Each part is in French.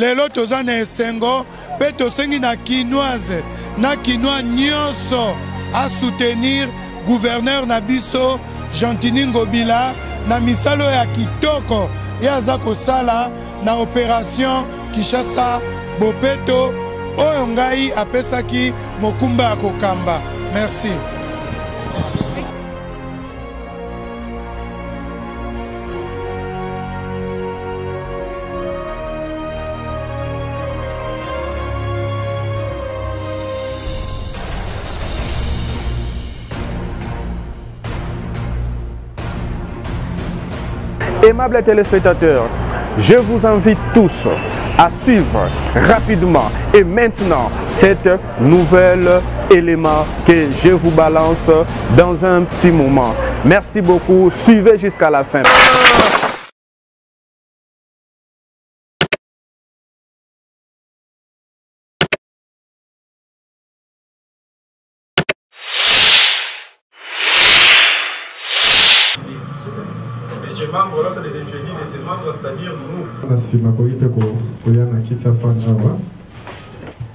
lelo toza na esengo pe tosengi na kinoise na kinois nyonso a soutenir gouverneur na biso Gentini Ngobila na misalo ya kitoko ya aza kosala na opération Kinshasa Bopeto oyo ngai apesaki mokumba ya kokamba. Merci. Aimables téléspectateurs, je vous invite tous à suivre rapidement et maintenant cet nouvel élément que je vous balance dans un petit moment. Merci beaucoup, suivez jusqu'à la fin.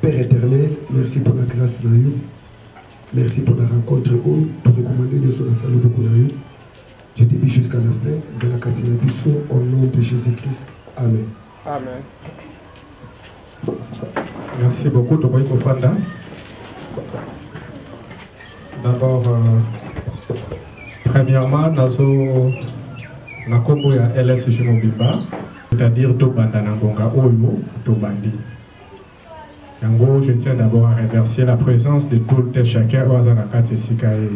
Père éternel, merci pour la grâce de Dieu. Merci pour la rencontre où tu recommandes de sur la salle de Koulaï. Je te dis jusqu'à la fin. Zalakatina Bisso, au nom de Jésus-Christ. Amen. Amen. Merci beaucoup, Tokoy Kofanda. D'abord, premièrement, na kombo ya LSG Mobimba, c'est-à-dire Tobanda Nangonga Oyo, Tobandi. Yango, je tiens d'abord à remercier la présence de tout et chacun au Azanakat et Sikae.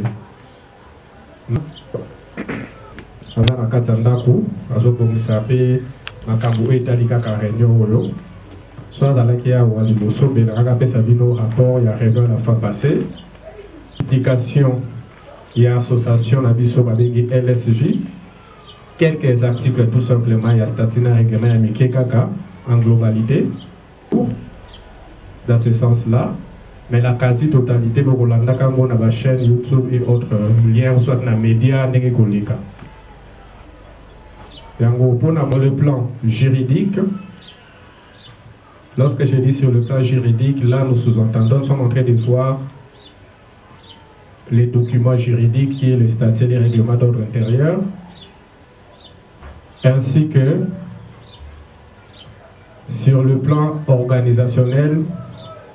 Azanakat Zandaku, Azobomisape, Nakambu Etalika Karenyo Olo, soit Zalakia ou Aliboso, Benaraga Sabino, rapport, il y a réunion la fois passée. Application, il y a association Nabiso Babegi LSJ. Quelques articles tout simplement, il y a Statina Règlement Amike Kaka en globalité, dans ce sens-là, mais la quasi-totalité, pour Rolanda Kango, dans la chaîne YouTube et autres liens, soit dans les médias, Negekolika. Pour le plan juridique, lorsque je dis sur le plan juridique, là nous sous-entendons, nous sommes en train de voir les documents juridiques qui est le statut des règlements d'ordre intérieur, ainsi que sur le plan organisationnel,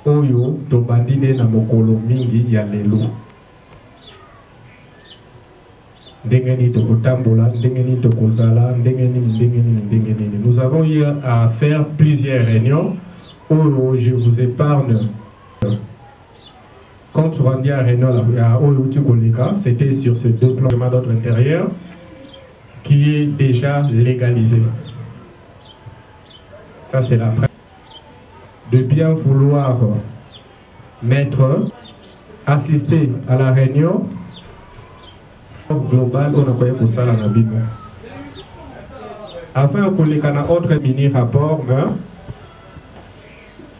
Oyo, Tobandide Namokolo Mingi Yalelo. Ndengeni Tokotambola, Ndengeni Tokozala, Ndengeni. Nous avons eu à faire plusieurs réunions. Oyo, je vous épargne. Quand tu rendis à réunion à Oyo Tukolika, c'était sur ces deux plans d'ordre intérieur qui est déjà légalisé. Ça, c'est la preuve. De bien vouloir assister à la réunion globale, on a payé pour ça la Bible. Afin qu'on ait un autre mini-rapport,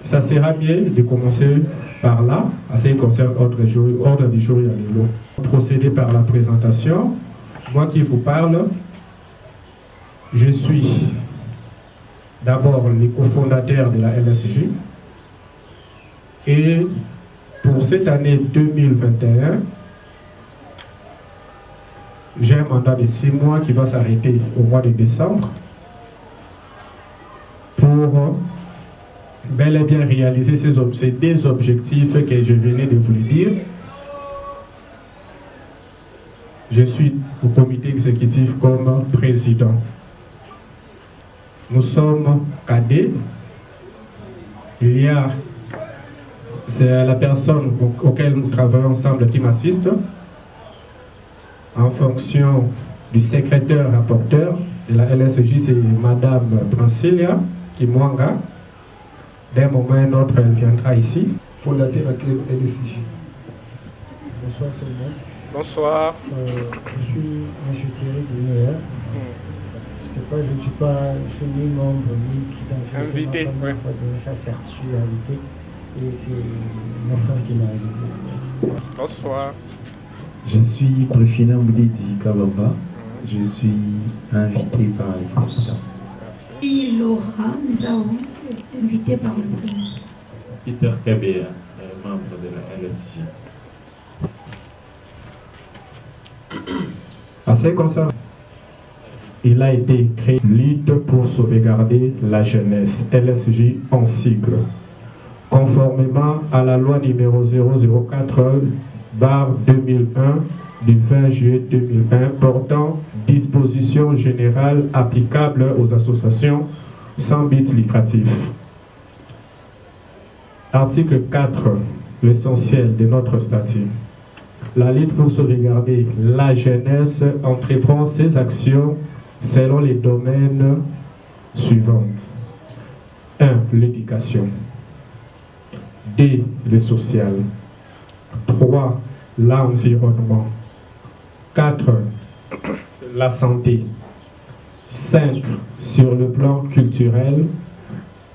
ça sera bien de commencer par là, à ce qui concerne ordre du jour et à l'élo. Procéder par la présentation. Moi qui vous parle, je suis d'abord le cofondateur de la LSJ et pour cette année 2021, j'ai un mandat de 6 mois qui va s'arrêter au mois de décembre pour bel et bien réaliser ces deux objectifs que je venais de vous le dire. Je suis au comité exécutif comme président. Nous sommes cadets. Il y a, c'est la personne auquel nous travaillons ensemble qui m'assiste en fonction du secrétaire rapporteur de la LSJ, c'est Madame Brancilia Kimwanga. D'un moment à un autre, elle viendra ici. Fondateur à Club LSJ. Bonsoir tout le monde. Bonsoir. Je suis M. Thierry Guineur. Je ne sais pas, je ne suis pas ni membre ni invité. Oui. Certes, je suis invité et c'est mon frère qui m'a invité. Bonsoir. Je suis Préfina Moudidi Kababa. Je suis invité par les présidents. Laura Nzao, invitée par le président. Peter Kabea, membre de la LSJ. À ce qui concerne, il a été créé Lutte pour sauvegarder la jeunesse, LSJ en sigle, conformément à la loi numéro 004/2001 du 20 juillet 2001 portant dispositions générales applicables aux associations sans but lucratif. Article 4, l'essentiel de notre statut. La lutte pour sauvegarder la jeunesse entreprend ses actions selon les domaines suivants. 1. L'éducation. 2. Le social. 3. L'environnement. 4. La santé. 5. Sur le plan culturel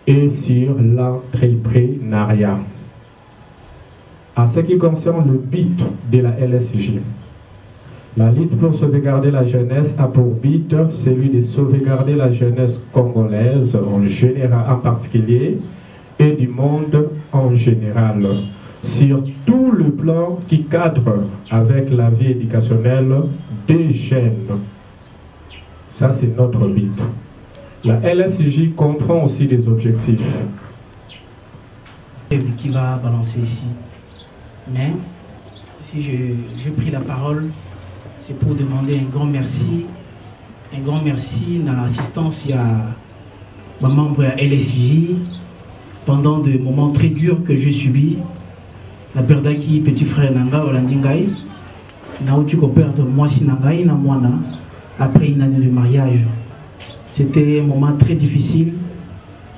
et sur l'entrepreneuriat. À ce qui concerne le but de la LSJ, la lutte pour sauvegarder la jeunesse a pour but celui de sauvegarder la jeunesse congolaise en général, en particulier, et du monde en général, sur tout le plan qui cadre avec la vie éducationnelle des jeunes. Ça, c'est notre but. La LSJ comprend aussi des objectifs. Qui va balancer ici. Mais si j'ai pris la parole, c'est pour demander un grand merci dans l'assistance à ma membre à LSJ pendant des moments très durs que j'ai subis. La perdaki petit frère Nanga Olandingai, Naoutu ko perdre moi si Nangai na moana après une année de mariage. C'était un moment très difficile,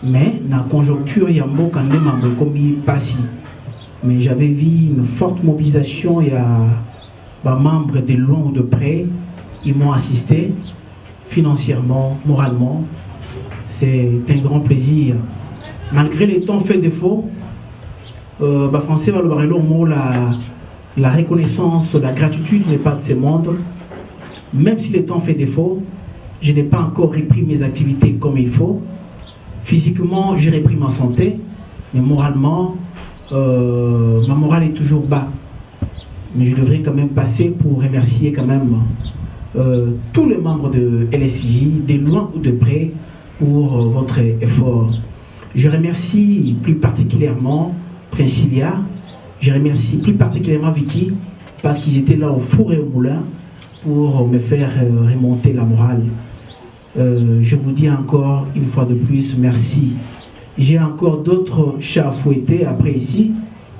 mais dans la conjoncture il y a un quand même comme il passe. Mais j'avais vu une forte mobilisation, il y a des membres de loin ou de près, ils m'ont assisté financièrement, moralement. C'est un grand plaisir. Malgré les temps fait défaut, français va le mot la reconnaissance, la gratitude n'est pas de ce monde. Même si les temps fait défaut, je n'ai pas encore repris mes activités comme il faut. Physiquement, j'ai repris ma santé, mais moralement, ma morale est toujours bas. Mais je devrais quand même passer pour remercier quand même tous les membres de LSJ, de loin ou de près, pour votre effort. Je remercie plus particulièrement Princilia, je remercie plus particulièrement Vicky, parce qu'ils étaient là au four et au moulin pour me faire remonter la morale. Je vous dis encore une fois de plus merci. J'ai encore d'autres chats à fouetter après ici.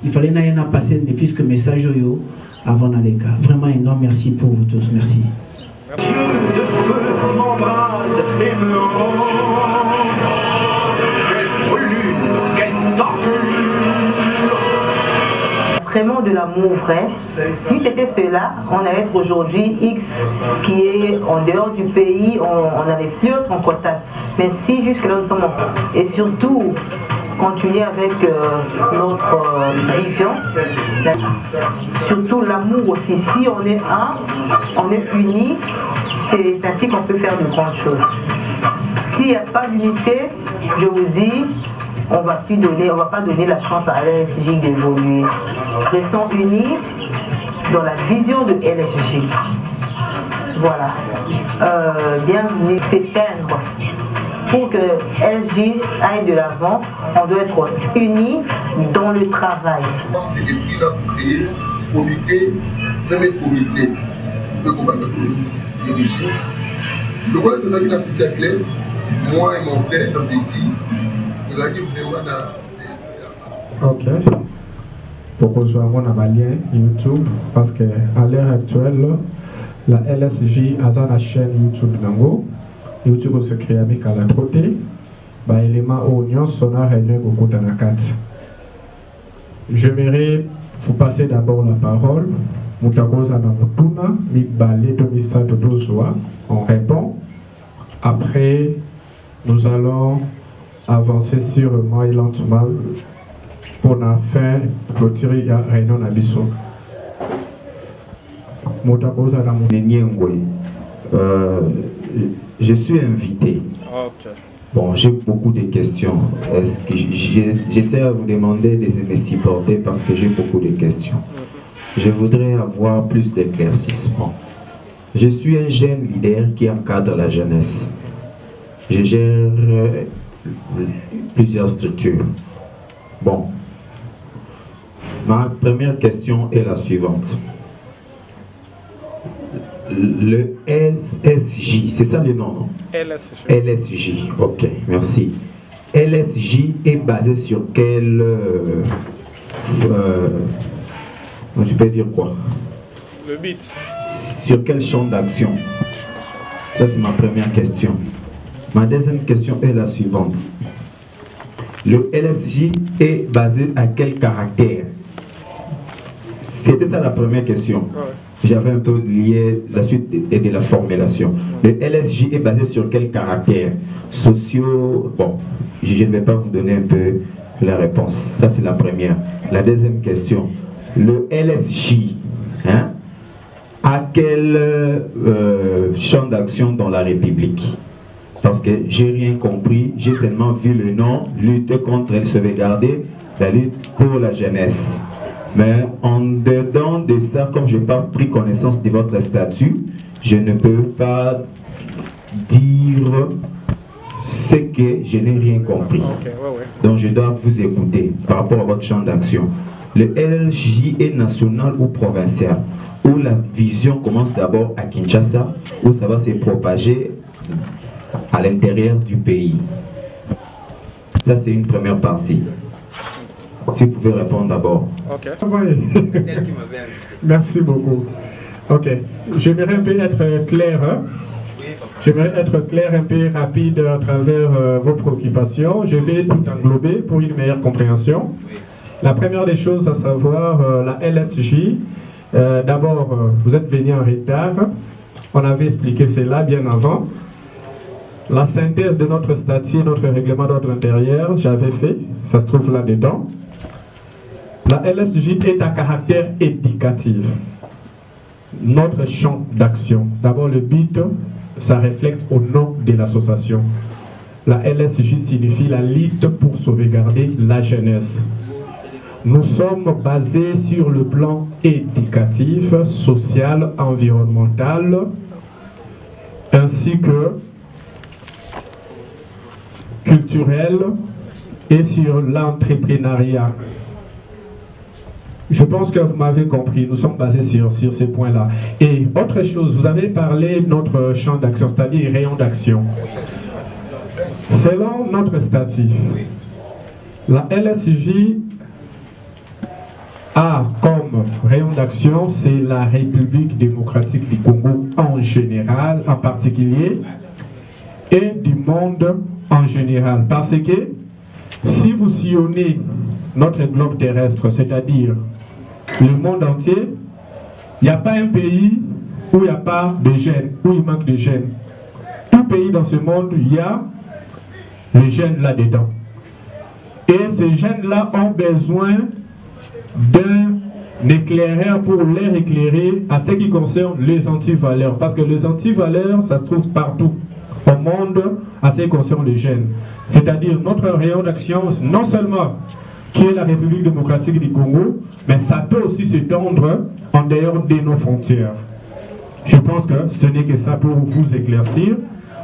Il fallait n'ayant passer ne fût-ce que message avant d'aller. Vraiment un énorme merci pour vous tous. Merci. Vraiment de l'amour vrai. Si c'était cela, on allait être aujourd'hui X qui est en dehors du pays, on n'allait plus être en contact. Mais si jusque là nous sommes et surtout continuer avec notre vision, surtout l'amour aussi. Si on est un, on est unis, c'est ainsi qu'on peut faire de grandes choses. S'il n'y a pas d'unité, je vous dis, on va pas donner la chance à LSJ d'évoluer. Restons unis dans la vision de LSJ. Voilà. Bienvenue s'éteindre. Pour que LSJ aille de l'avant, on doit être unis dans le travail. Et puis il a créé comité, premier comité de combat de régime. Le voilà que ça a associé à Claire, moi et mon frère dans cette équipe. Ok. Pour rejoindre mon lien YouTube, parce qu'à l'heure actuelle, la LSJ a une chaîne YouTube Nango. YouTube se crée avec à la côté. Élément oignon sonore réunion au côté de la carte. J'aimerais vous passer d'abord la parole. Moutakoza Namotuna, mi balé de Missa de Dozoa. On répond. Après, nous allons avancer sur moi et lentement pour la fin clôturer la réunion d'Abisso. Je suis invité Bon, j'ai beaucoup de questions. Est-ce que j'étais à vous demander de me supporter parce que j'ai beaucoup de questions. Je voudrais avoir plus d'éclaircissement. Je suis un jeune leader qui encadre la jeunesse. Je gère plusieurs structures. Bon, ma première question est la suivante. Le LSJ, c'est ça le nom, non? LSJ. LSJ, ok, merci. LSJ est basé sur quel... je peux dire quoi? Le but. Sur quel champ d'action? Ça, c'est ma première question. Ma deuxième question est la suivante. Le LSJ est basé à quel caractère? C'était ça la première question. J'avais un peu lié la suite et de la formulation. Le LSJ est basé sur quel caractère? Sociaux. Bon, je ne vais pas vous donner un peu la réponse. Ça, c'est la première. La deuxième question. Le LSJ, hein, à quel champ d'action dans la République? Parce que j'ai rien compris, j'ai seulement vu le nom, lutte contre le sauvegarder, la lutte pour la jeunesse. Mais en dedans de ça, comme je n'ai pas pris connaissance de votre statut, je ne peux pas dire ce que je n'ai rien compris. Donc je dois vous écouter par rapport à votre champ d'action. Le LSJ est national ou provincial? Où la vision commence d'abord à Kinshasa, où ça va se propager à l'intérieur du pays? Ça, c'est une première partie. Si vous pouvez répondre d'abord. Ok. Merci beaucoup. Ok. J'aimerais un peu être clair. Hein? J'aimerais être clair, un peu rapide à travers vos préoccupations. Je vais tout englober pour une meilleure compréhension. La première des choses à savoir, la LSJ. D'abord, vous êtes venu en retard. On avait expliqué cela bien avant. La synthèse de notre statut, notre règlement d'ordre intérieur, j'avais fait. Ça se trouve là-dedans. La LSJ est à caractère éducatif. Notre champ d'action. D'abord, le but, ça reflète au nom de l'association. La LSJ signifie la lutte pour sauvegarder la jeunesse. Nous sommes basés sur le plan éducatif, social, environnemental, ainsi que culturel et sur l'entrepreneuriat. Je pense que vous m'avez compris, nous sommes basés sur ces points-là. Et autre chose, vous avez parlé de notre champ d'action, c'est-à-dire rayon d'action. Selon notre statut, la LSJ a comme rayon d'action, c'est la République démocratique du Congo en général, en particulier, et du monde en général. Parce que si vous sillonnez notre globe terrestre, c'est-à-dire le monde entier, il n'y a pas un pays où il n'y a pas de gènes, où il manque de gènes. Tout pays dans ce monde, il y a les gènes là-dedans. Et ces gènes-là ont besoin d'un éclaireur pour les éclairer à ce qui concerne les antivaleurs. Parce que les antivaleurs, ça se trouve partout au monde à ce qui concerne les gènes. C'est-à-dire notre rayon d'action, non seulement qui est la République démocratique du Congo, mais ça peut aussi s'étendre en dehors de nos frontières. Je pense que ce n'est que ça pour vous éclaircir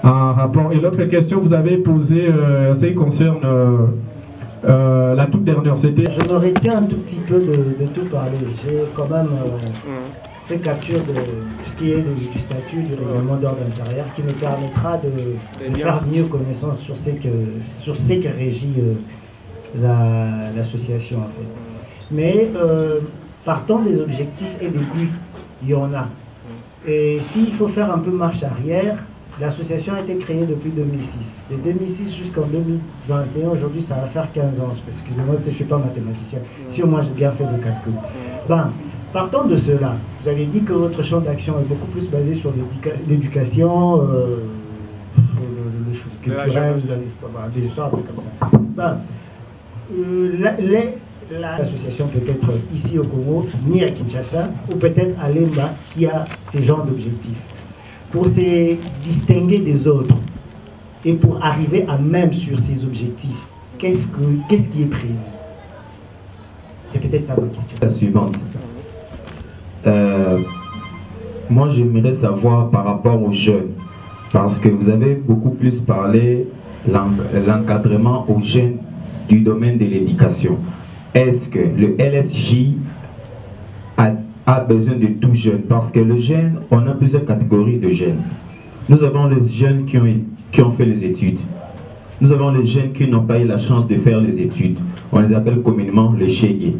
en rapport. Et l'autre question que vous avez posée, ce qui concerne la toute dernière, c'était... Je me retiens un tout petit peu de tout parler. J'ai quand même fait capture de ce qui est du statut du règlement d'ordre intérieur qui me permettra de faire mieux connaissance sur ce que régit l'association en fait. Mais partant des objectifs et des buts, il y en a. Et s'il faut faire un peu marche arrière, l'association a été créée depuis 2006. De 2006 jusqu'en 2021, aujourd'hui ça va faire 15 ans. Excusez-moi, je ne suis pas mathématicien. Si au moins j'ai bien fait le calcul. Ben, partant de cela, vous avez dit que votre champ d'action est beaucoup plus basé sur l'éducation, le culturel, des histoires comme ça. Ben, l'association peut être ici au Congo, ni à Kinshasa, ou peut-être à Lemba, qui a ces genres d'objectifs. Pour se distinguer des autres, Et pour arriver à même sur ces objectifs, qu'est-ce qui est prévu? C'est peut-être ça ma question. La suivante. Moi, j'aimerais savoir par rapport aux jeunes, parce que vous avez beaucoup plus parlé l'encadrement aux jeunes du domaine de l'éducation. Est-ce que le LSJ a besoin de tout jeune? Parce que le jeune, on a plusieurs catégories de jeunes. Nous avons les jeunes qui ont fait les études. Nous avons les jeunes qui n'ont pas eu la chance de faire les études. On les appelle communément les chégués.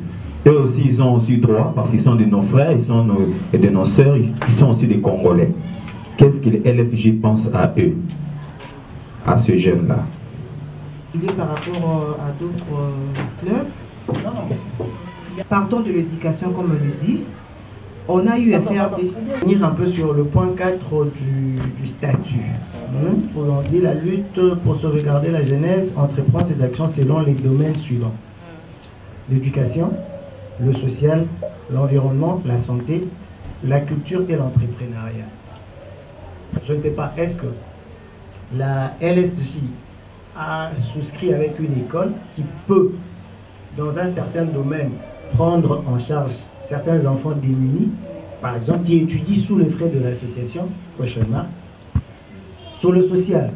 Eux aussi, ils ont aussi droit, parce qu'ils sont de nos frères, ils sont de nos sœurs, ils sont aussi des Congolais. Qu'est-ce que le LFJ pense à eux, à ce jeune-là? Il est par rapport à d'autres clubs. Partons de l'éducation, comme on le dit. On a eu à faire venir un peu sur le point 4 du statut. On dit la lutte pour sauvegarder la jeunesse entreprend ses actions selon les domaines suivants: l'éducation, le social, l'environnement, la santé, la culture et l'entrepreneuriat. Je ne sais pas, est-ce que la LSJ a souscrit avec une école qui peut, dans un certain domaine, prendre en charge certains enfants démunis, par exemple, qui étudient sous les frais de l'association, question mark. Sur le social,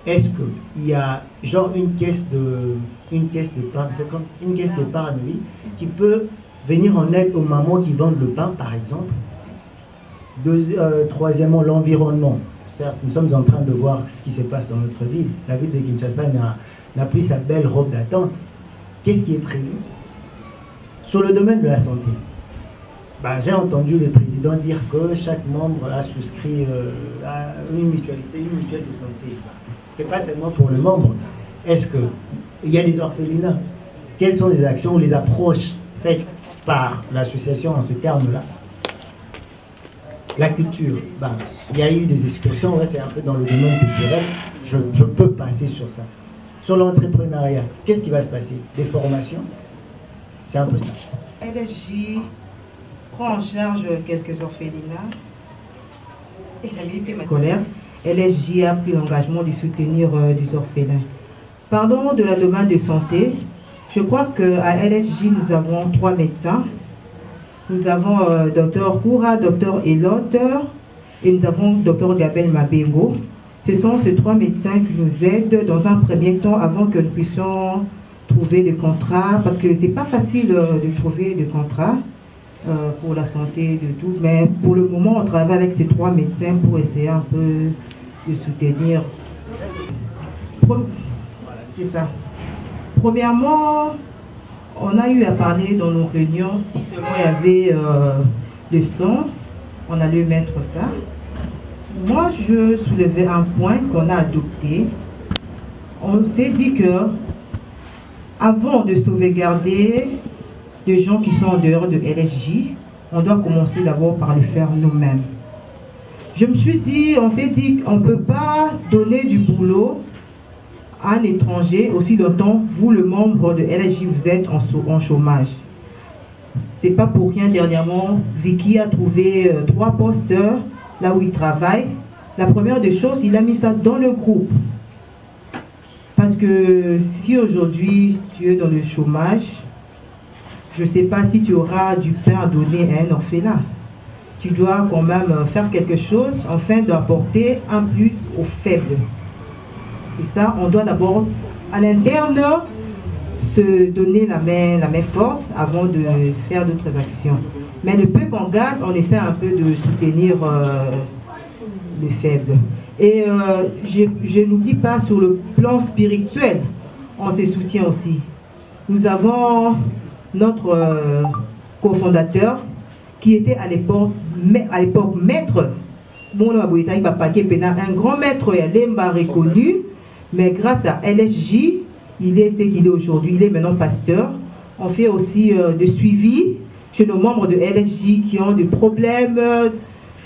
est-ce qu'il y a genre une caisse d'épargne, oui, qui peut venir en aide aux mamans qui vendent le pain, par exemple? Troisièmement, l'environnement. Certes, nous sommes en train de voir ce qui se passe dans notre ville. La ville de Kinshasa n'a plus sa belle robe d'attente. Qu'est-ce qui est prévu? Sur le domaine de la santé, j'ai entendu le président dire que chaque membre a souscrit à une mutuelle de santé. Ce n'est pas seulement pour le membre. Est-ce qu'il y a des orphelinats? Quelles sont les actions ou les approches faites par l'association en ce terme-là? La culture, il y a eu des excursions, c'est un peu dans le domaine culturel, je peux passer sur ça. Sur l'entrepreneuriat, qu'est-ce qui va se passer? Des formations? C'est un peu ça. LSJ prend en charge quelques orphelinats scolaires. LSJ a pris l'engagement de soutenir des orphelins. Parlons de la demande de santé. Je crois qu'à LSJ, nous avons 3 médecins. Nous avons Dr Koura, Dr Elote et nous avons Dr Gabel Mabengo. Ce sont ces 3 médecins qui nous aident dans un premier temps avant que nous puissions trouver des contrats, parce que c'est pas facile de trouver des contrats pour la santé de tout, mais pour le moment on travaille avec ces 3 médecins pour essayer un peu de soutenir. C'est ça. Premièrement, on a eu à parler dans nos réunions, si seulement il y avait le son, on allait mettre ça. Moi, je soulevais un point qu'on a adopté. On s'est dit que avant de sauvegarder des gens qui sont en dehors de LSJ, on doit commencer d'abord par le faire nous-mêmes. Je me suis dit, on s'est dit qu'on ne peut pas donner du boulot à un étranger aussi longtemps, vous le membre de LSJ, vous êtes en chômage. C'est pas pour rien, dernièrement, Vicky a trouvé 3 postes là où il travaille. La première des choses, il a mis ça dans le groupe. Parce que si aujourd'hui tu es dans le chômage, je ne sais pas si tu auras du pain à donner à un orphelin. Tu dois quand même faire quelque chose afin d'apporter un plus aux faibles. C'est ça, on doit d'abord à l'interne se donner la main forte avant de faire d'autres actions. Mais le peu qu'on gagne, on essaie un peu de soutenir les faibles. Et je n'oublie pas, sur le plan spirituel, on se soutient aussi. Nous avons notre cofondateur qui était à l'époque maître, un grand maître Yalemba reconnu, mais grâce à LSJ, il est ce qu'il est aujourd'hui, il est maintenant pasteur. On fait aussi de suivi chez nos membres de LSJ qui ont des problèmes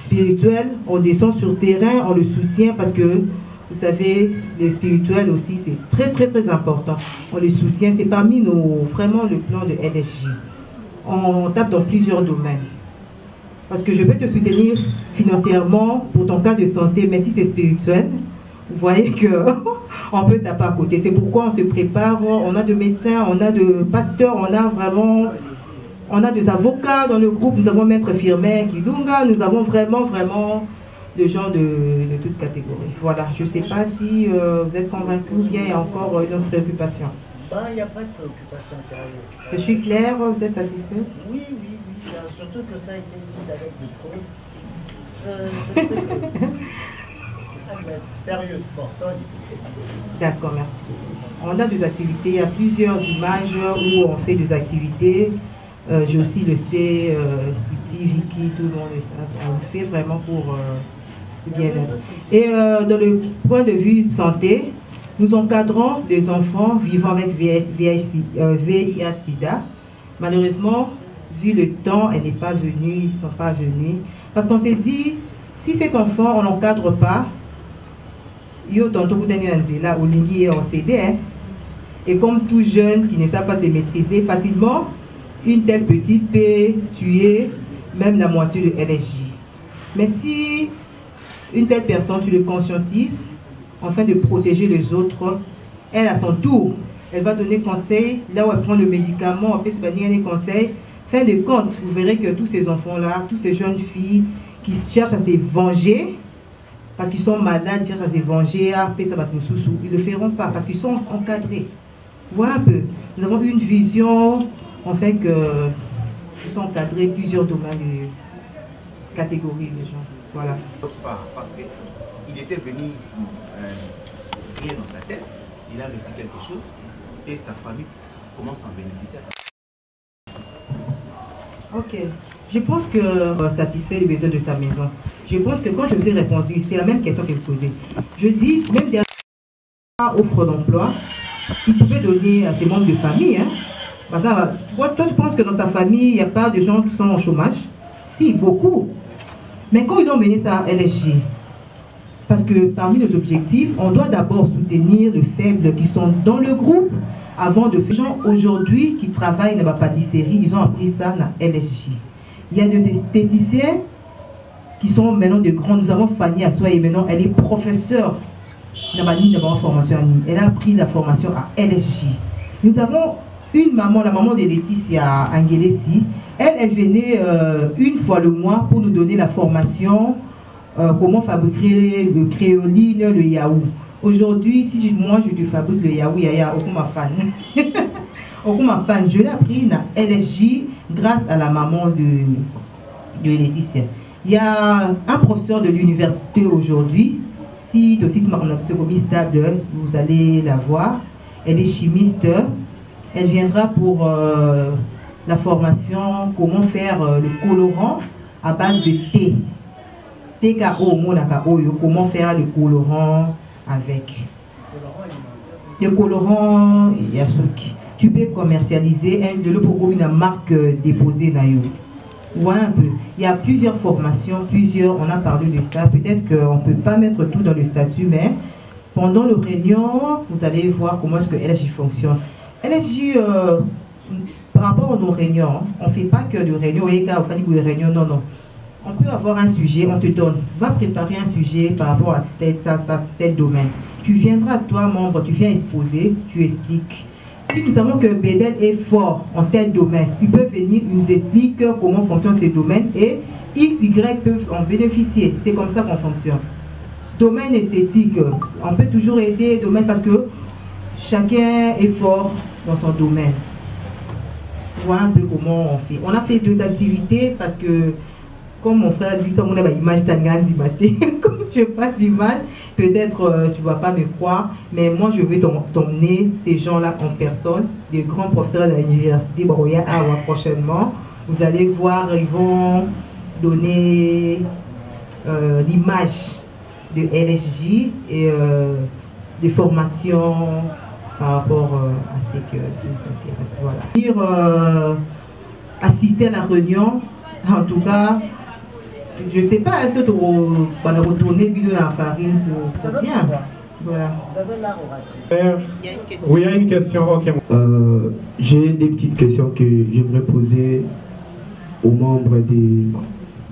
spirituels. On descend sur le terrain, on le soutient parce que, vous savez, le spirituel aussi, c'est très très très important. On le soutient, c'est parmi vraiment le plan de LSJ. On tape dans plusieurs domaines. Parce que je peux te soutenir financièrement pour ton cas de santé, mais si c'est spirituel, Vous voyez qu'on peut taper à côté. C'est pourquoi on se prépare, on a de médecins, on a de pasteurs, on a des avocats dans le groupe, nous avons Maître Firmin Kidunga, nous avons vraiment des gens de toutes catégories. Voilà, je ne sais pas si vous êtes convaincus ou bien il y a encore une autre préoccupation. Il n'y a pas de préoccupation sérieuse. Je suis claire, vous êtes satisfait? Oui, surtout que ça a été dit avec des preuves. Sérieux, bon, ça aussi. D'accord, merci. On a des activités, il y a plusieurs images où on fait des activités. Je aussi le sais, Titi, Vicky, tout le monde le sait. On le fait vraiment pour bien-être. Et dans le point de vue santé, nous encadrons des enfants vivant avec VIH-Sida. Malheureusement, vu le temps, elle n'est pas venue, ils ne sont pas venus. Parce qu'on s'est dit, si cet enfant, on ne l'encadre pas, et comme tout jeune qui ne sait pas se maîtriser facilement, une telle petite peut tuer même la moitié de LSJ. Mais si une telle personne, tu le conscientises, afin de protéger les autres, elle à son tour, elle va donner conseil, là où elle prend le médicament, on peut se donner des conseils. Fin de compte, vous verrez que tous ces enfants-là, toutes ces jeunes filles qui cherchent à se venger, parce qu'ils sont malades, ils cherchent à se venger, ils ne le feront pas, parce qu'ils sont encadrés. Voilà un peu. Nous avons une vision, en fait, qu'ils sont encadrés plusieurs domaines de catégories de gens. Voilà. Parce qu'il était venu rien dans sa tête, il a réussi quelque chose, et sa famille commence à en bénéficier. Ok. Je pense que satisfait les besoins de sa maison. Je pense que quand je vous ai répondu, c'est la même question que vous posez. Je dis, même derrière offre d'emploi, il pouvait donner à ses membres de famille. Hein. Parce que, toi, tu penses que dans sa famille, il n'y a pas de gens qui sont au chômage? Si, beaucoup. Mais quand ils ont mené ça à LSJ, parce que parmi nos objectifs, on doit d'abord soutenir les faibles qui sont dans le groupe avant de faire. Les gens aujourd'hui qui travaillent dans la pâtisserie, ils ont appris ça dans LSJ. Il y a des esthéticiens qui sont maintenant de grands. Nous avons Fanny Assoye, maintenant elle est professeure dans ma ligne de formation à Nîmes. Elle a appris la formation à LSJ. Nous avons une maman, la maman de Laetitia Angelesi. Elle venait une fois le mois pour nous donner la formation comment fabriquer le créoline, le yaourt. Aujourd'hui, si moi je fabrique le yaourt, il y a aucun fan. Aucun fan. Je l'ai appris dans LSJ grâce à la maman de Laetitia. Il y a un professeur de l'université aujourd'hui, si aussi stable, vous allez la voir. Elle est chimiste. Elle viendra pour la formation, comment faire le colorant à base de thé. Comment faire le colorant avec. Le colorant Yasuki. Tu peux commercialiser une marque déposée d'ailleurs. Ouais, un peu. Il y a plusieurs formations, on a parlé de ça. Peut-être qu'on ne peut pas mettre tout dans le statut, mais pendant le réunion, vous allez voir comment est-ce que LSJ fonctionne. LSJ, par rapport à nos réunions, on ne fait pas que de réunions, non. On peut avoir un sujet, on te donne, va préparer un sujet par rapport à tel domaine. Tu viendras, toi, membre, tu viens exposer, tu expliques. Si nous savons que Bédel est fort en tel domaine, il peut venir, il nous explique comment fonctionnent ces domaines et X, Y peuvent en bénéficier. C'est comme ça qu'on fonctionne. Domaine esthétique, on peut toujours aider domaine parce que chacun est fort dans son domaine. Voilà un peu comment on fait. On a fait 2 activités parce que, comme mon frère dit, on a une image comme je n'ai pas d'image, peut-être tu ne vas pas me croire, mais moi je vais t'emmener ces gens-là en personne, des grands professeurs de l'université Baroya Awa prochainement. Vous allez voir, ils vont donner l'image de LSJ et des formations par rapport à ce qui nous intéresse. Voilà. Assister à la réunion, en tout cas, je ne sais pas, est-ce que tu vas retourner dans la farine pour bien. Voilà. Vous avez là, oui, il y a une question. Okay. J'ai des petites questions que j'aimerais poser aux membres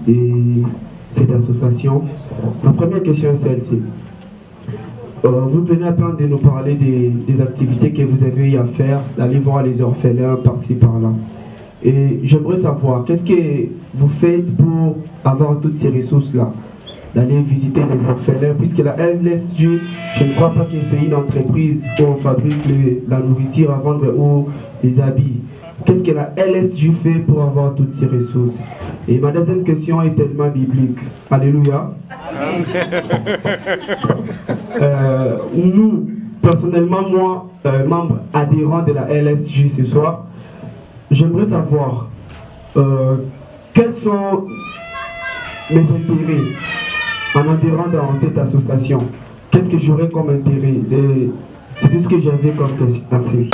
de cette association. Ma première question est celle-ci. Vous venez à peine de nous parler des activités que vous avez eu à faire, d'aller voir les orphelins par-ci par-là. Et j'aimerais savoir, qu'est-ce que vous faites pour avoir toutes ces ressources-là, d'aller visiter les orphelins, puisque la LSG, je ne crois pas que c'est une entreprise où on fabrique la nourriture à vendre ou les habits. Qu'est-ce que la LSG fait pour avoir toutes ces ressources? Et ma deuxième question est tellement biblique. Alléluia. Nous, personnellement, moi, membre adhérent de la LSG ce soir, j'aimerais savoir quels sont mes intérêts en adhérant dans cette association. Qu'est-ce que j'aurais comme intérêt? C'est tout ce que j'avais comme question. Merci.